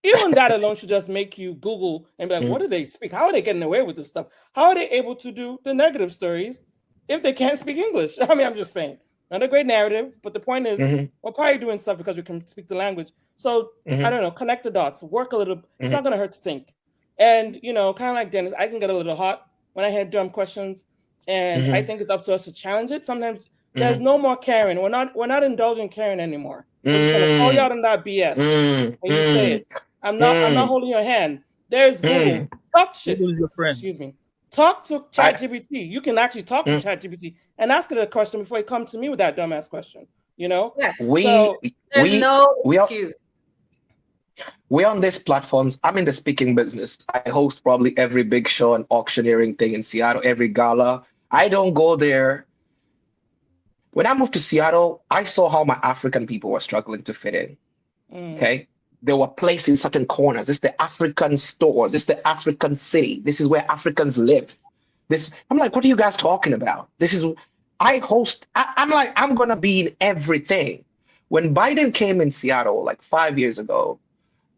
Even that alone should just make you Google and be like, what do they speak? How are they getting away with this stuff? How are they able to do the negative stories if they can't speak English? I mean, I'm just saying. Not a great narrative, but the point is we're probably doing stuff because we can speak the language. So, I don't know, connect the dots, work a little. It's not going to hurt to think. And, you know, kind of like Dennis, I can get a little hot when I hear dumb questions. And I think it's up to us to challenge it. Sometimes there's no more caring. We're not indulging caring anymore. We're just going to call you out on that BS when you say it. I'm not holding your hand. There's Google. Talk shit. Google is your friend. Excuse me. Talk to ChatGPT. You can actually talk to ChatGPT and ask it a question before you come to me with that dumbass question. You know? Yes. There's no excuse. We're on these platforms. I'm in the speaking business. I host probably every big show and auctioneering thing in Seattle, every gala. I don't go there. When I moved to Seattle, I saw how my African people were struggling to fit in. Okay. They were placed in certain corners. This is the African store. This is the African city. This is where Africans live. I'm like, what are you guys talking about? I'm like, I'm going to be in everything. When Biden came in Seattle like 5 years ago,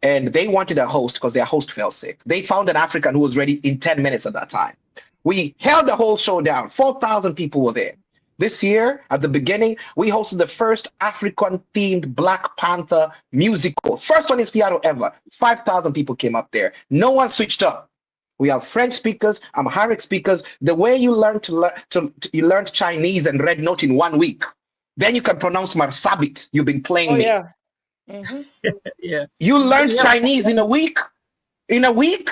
and they wanted a host because their host fell sick, they found an African who was ready in 10 minutes at that time. We held the whole show down. 4,000 people were there. This year, at the beginning, we hosted the first African-themed Black Panther musical. First one in Seattle ever. 5,000 people came up there. No one switched up. We have French speakers, Amharic speakers. The way you learned you learned Chinese and Red Note in 1 week. Then you can pronounce Marsabit. You've been playing me. Yeah. Yeah. You learned Chinese in a week? In a week?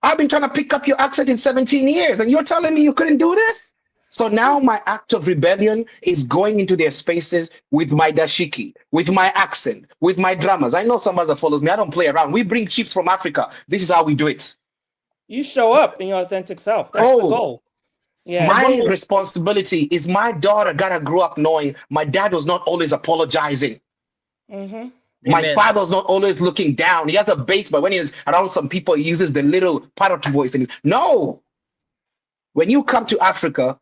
I've been trying to pick up your accent in 17 years, and you're telling me you couldn't do this? So now my act of rebellion is going into their spaces with my dashiki, with my accent, with my dramas. I know some of us that follows me. I don't play around. We bring chiefs from Africa. This is how we do it. You show up in your authentic self. That's the goal. Yeah. My responsibility is my daughter gotta grow up knowing my dad was not always apologizing. My father was not always looking down. He has a bass, but when he's around some people, he uses the little parrot voice. And no. When you come to Africa,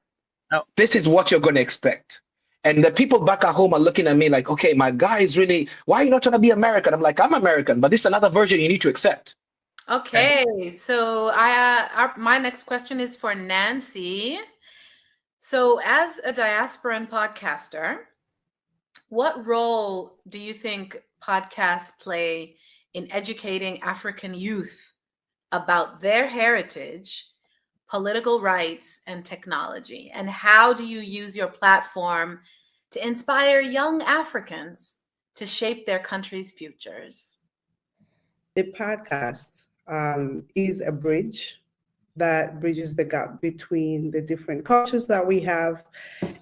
this is what you're going to expect. And the people back at home are looking at me like, okay, my guy is really, why are you not trying to be American? I'm like, I'm American, but this is another version you need to accept. Okay, so my next question is for Nancy. So as a diasporan podcaster, what role do you think podcasts play in educating African youth about their heritage, political rights, and technology? And how do you use your platform to inspire young Africans to shape their country's futures? The podcast is a bridge that bridges the gap between the different cultures that we have,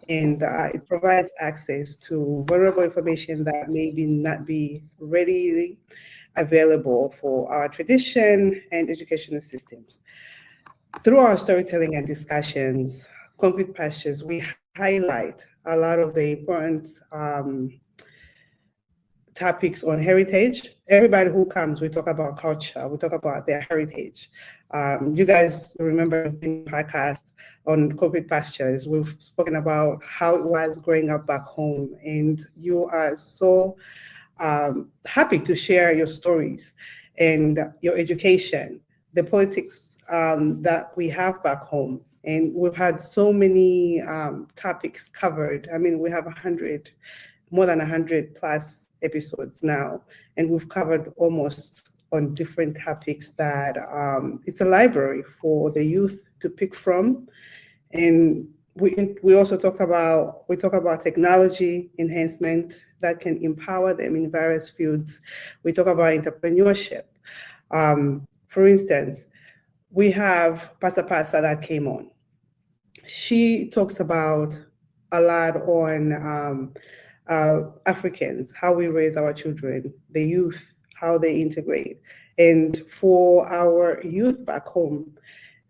and it provides access to vulnerable information that maybe not be readily available for our tradition and educational systems. Through our storytelling and discussions, Concrete Pastures, we highlight a lot of the important topics on heritage. Everybody who comes, we talk about culture, we talk about their heritage. You guys remember the podcast on Concrete Pastures. We've spoken about how it was growing up back home, and you are so happy to share your stories and your education, the politics that we have back home. And we've had so many topics covered. I mean, we have more than 100 plus episodes now, and we've covered almost on different topics that it's a library for the youth to pick from. And we also talk about technology enhancement that can empower them in various fields. We talk about entrepreneurship. For instance, we have Pasa Pasa that came on. She talks about a lot on Africans, how we raise our children, the youth, how they integrate. And for our youth back home,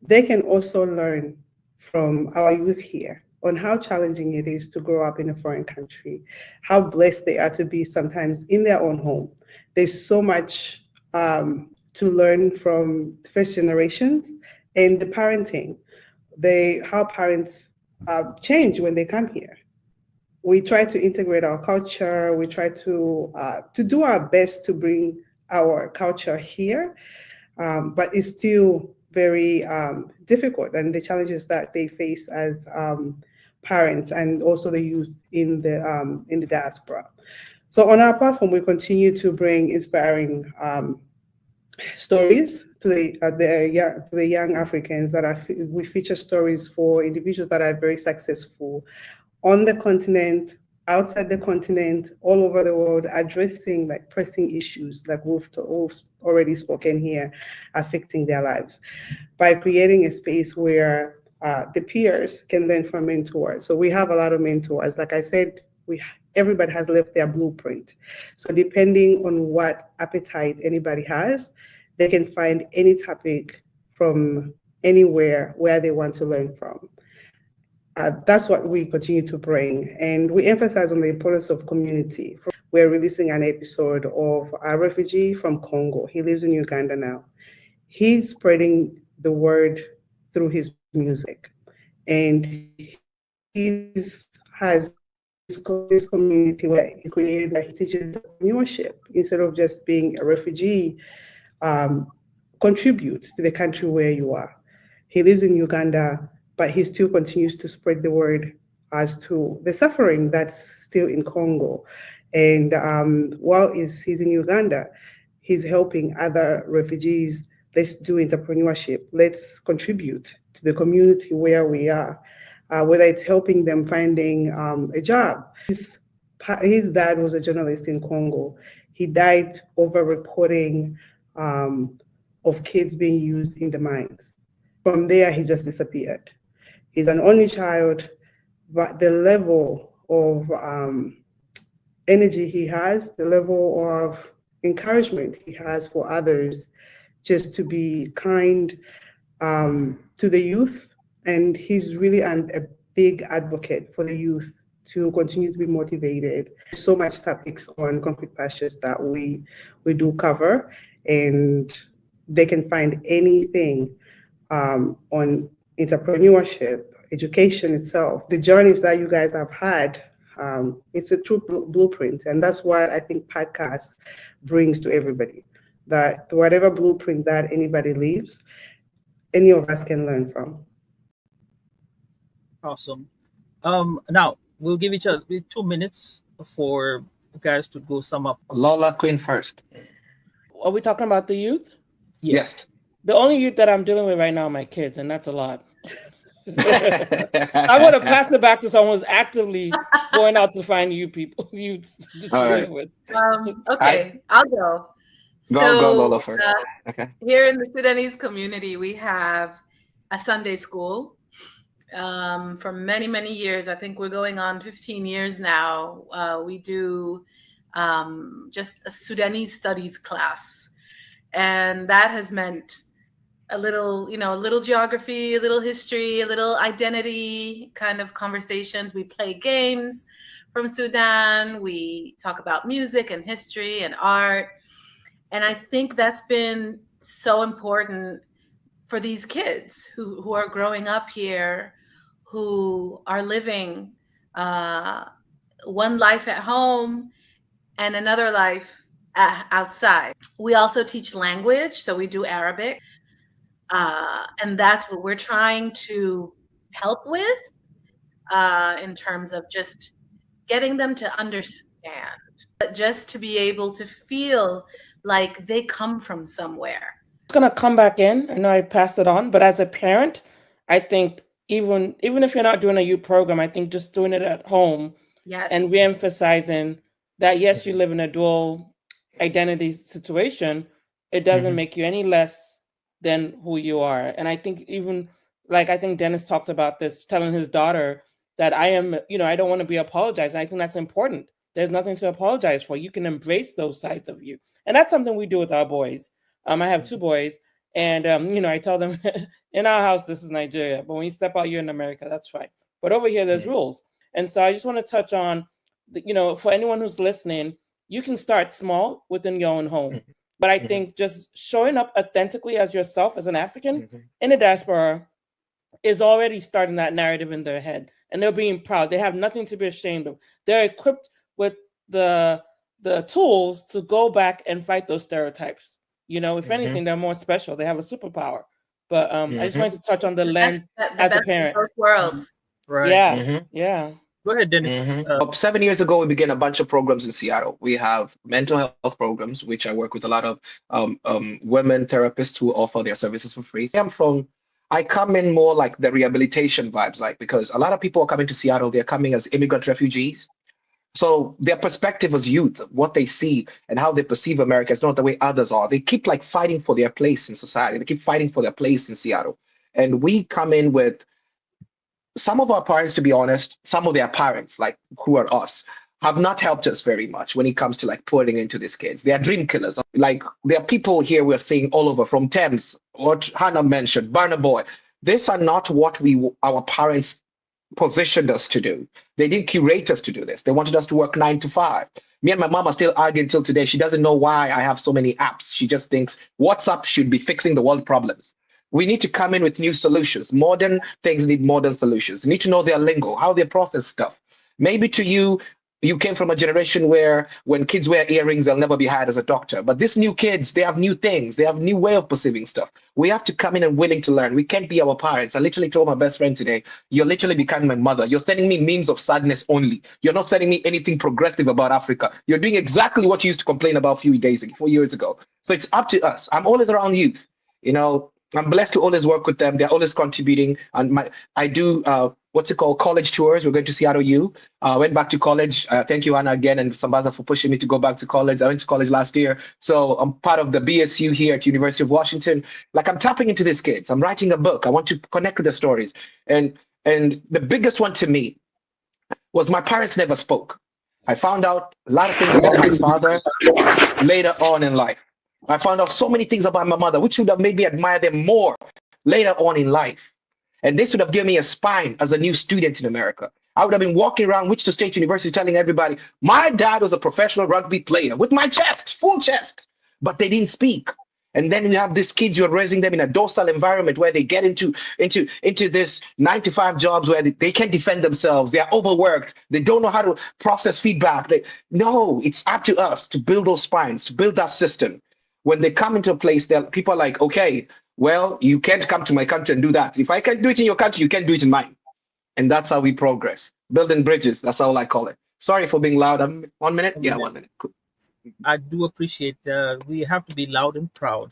they can also learn from our youth here on how challenging it is to grow up in a foreign country, how blessed they are to be sometimes in their own home. There's so much to learn from first generations and the parenting, how parents change when they come here. We try to integrate our culture. We try to do our best to bring our culture here, but it's still very difficult, and the challenges that they face as parents and also the youth in the diaspora. So on our platform, we continue to bring inspiring stories to the young Africans we feature stories for individuals that are very successful on the continent, outside the continent, all over the world, addressing like pressing issues like we've already spoken here, affecting their lives, by creating a space where the peers can learn from mentors. So we have a lot of mentors. Like I said, everybody has left their blueprint. So depending on what appetite anybody has, they can find any topic from anywhere where they want to learn from. That's what we continue to bring. And we emphasize on the importance of community. We're releasing an episode of a refugee from Congo. He lives in Uganda now. He's spreading the word through his music. And he has this community where he's created that he teaches entrepreneurship. Instead of just being a refugee, contribute to the country where you are. He lives in Uganda, but he still continues to spread the word as to the suffering that's still in Congo. And while he's in Uganda, he's helping other refugees. Let's do entrepreneurship. Let's contribute to the community where we are, whether it's helping them finding a job. His dad was a journalist in Congo. He died over reporting of kids being used in the mines. From there, he just disappeared. He's an only child, but the level of energy he has, the level of encouragement he has for others, just to be kind to the youth. And he's really a big advocate for the youth to continue to be motivated. So much topics on Concrete Pastures that we do cover, and they can find anything on entrepreneurship, education itself, the journeys that you guys have had. It's a true blueprint, and that's what I think podcast brings to everybody, that whatever blueprint that anybody leaves, any of us can learn from. Awesome. Now we'll give each other 2 minutes for you guys to go sum up. Lola Quinn first. Are we talking about the youth? Yes. The only youth that I'm dealing with right now are my kids, and that's a lot. I want to pass it back to someone who's actively going out to find youths to deal with. Okay, I'll go. Go Lola first. Okay. Here in the Sudanese community, we have a Sunday school for many, many years. I think we're going on 15 years now. We do just a Sudanese studies class. And that has meant a little geography, a little history, a little identity kind of conversations. We play games from Sudan. We talk about music and history and art. And I think that's been so important for these kids who are growing up here, who are living one life at home and another life outside. We also teach language, so we do Arabic. And that's what we're trying to help with in terms of just getting them to understand, but just to be able to feel like they come from somewhere. Gonna come back in. I know I passed it on, but as a parent, I think even if you're not doing a youth program, I think just doing it at home and Yes. reemphasizing that yes, you live in a dual identity situation, it doesn't make you any less than who you are. And I think even like I think Dennis talked about this, telling his daughter that I am, I don't want to be apologized. I think that's important. There's nothing to apologize for. You can embrace those sides of you. And that's something we do with our boys. I have two boys, and I tell them in our house this is Nigeria, but when you step out, you're in America. That's right. But over here, there's rules, and so I just want to touch on, for anyone who's listening, you can start small within your own home, but I think just showing up authentically as yourself as an African in the diaspora is already starting that narrative in their head, and they're being proud. They have nothing to be ashamed of. They're equipped with the tools to go back and fight those stereotypes. If anything, they're more special. They have a superpower. But I just wanted to touch on the lens as a parent. Both worlds. Right. Yeah. Go ahead, Dennis. 7 years ago, we began a bunch of programs in Seattle. We have mental health programs, which I work with a lot of women therapists who offer their services for free. I come in more like the rehabilitation vibes, like because a lot of people are coming to Seattle. They're coming as immigrant refugees. So their perspective as youth, what they see and how they perceive America is not the way others are. They keep like fighting for their place in society. They keep fighting for their place in Seattle. And we come in with some of our parents, to be honest, some of their parents, like who are us, have not helped us very much when it comes to like pouring into these kids. They are dream killers. Like there are people here we're seeing all over from Thames, what Hannah mentioned, Burna Boy. These are not what our parents positioned us to do. They didn't curate us to do this. They wanted us to work 9 to 5. Me and my mom are still arguing till today. She doesn't know why I have so many apps. She just thinks WhatsApp should be fixing the world problems. We need to come in with new solutions. Modern things need modern solutions. You need to know their lingo, how they process stuff. Maybe to you, you came from a generation where when kids wear earrings, they'll never be hired as a doctor. But these new kids, they have new things. They have new way of perceiving stuff. We have to come in and willing to learn. We can't be our parents. I literally told my best friend today, you're literally becoming my mother. You're sending me memes of sadness only. You're not sending me anything progressive about Africa. You're doing exactly what you used to complain about a few days ago, 4 years ago. So it's up to us. I'm always around youth. I'm blessed to always work with them. They're always contributing. And I do college tours. We're going to Seattle U. Went back to college. Thank you, Anna, again, and Sambaza for pushing me to go back to college. I went to college last year. So I'm part of the BSU here at University of Washington. Like I'm tapping into these kids. I'm writing a book. I want to connect with the stories. And the biggest one to me was my parents never spoke. I found out a lot of things about my father later on in life. I found out so many things about my mother, which would have made me admire them more later on in life. And this would have given me a spine as a new student in America. I would have been walking around Wichita State University telling everybody, my dad was a professional rugby player with my chest, full chest, but they didn't speak. And then you have these kids, you're raising them in a docile environment where they get into this 9 to 5 jobs where they can't defend themselves. They are overworked. They don't know how to process feedback. No, it's up to us to build those spines, to build that system. When they come into a place, people are like, okay, well, you can't come to my country and do that. If I can do it in your country, you can't do it in mine. And that's how we progress. Building bridges, that's all I call it. Sorry for being loud. 1 minute? Yeah, 1 minute. Cool. I do appreciate we have to be loud and proud.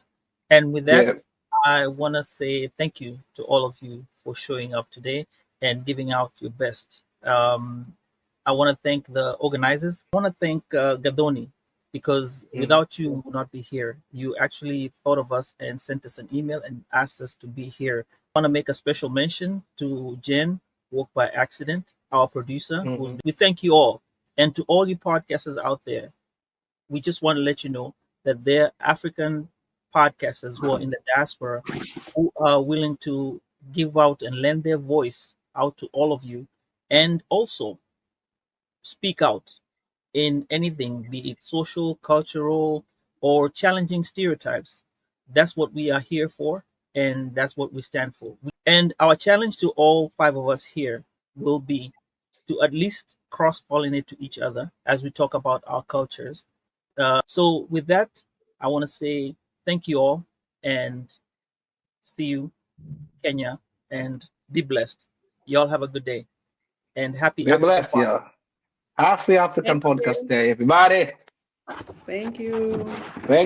And with that, I want to say thank you to all of you for showing up today and giving out your best. I want to thank the organizers. I want to thank Gadoni, because without you, we would not be here. You actually thought of us and sent us an email and asked us to be here. I want to make a special mention to Jen, Walk by Accident, our producer. We thank you all. And to all you podcasters out there, we just want to let you know that there are African podcasters who are in the diaspora who are willing to give out and lend their voice out to all of you, and also speak out in anything, be it social, cultural, or challenging stereotypes. That's what we are here for, and that's what we stand for. And our challenge to all five of us here will be to at least cross pollinate to each other as we talk about our cultures. So, with that, I want to say thank you all and see you, Kenya, and be blessed. Y'all have a good day and happy We're African blessed, Podcast. yeah. Happy Thank African Podcast you. Day, everybody. Thank you. Thank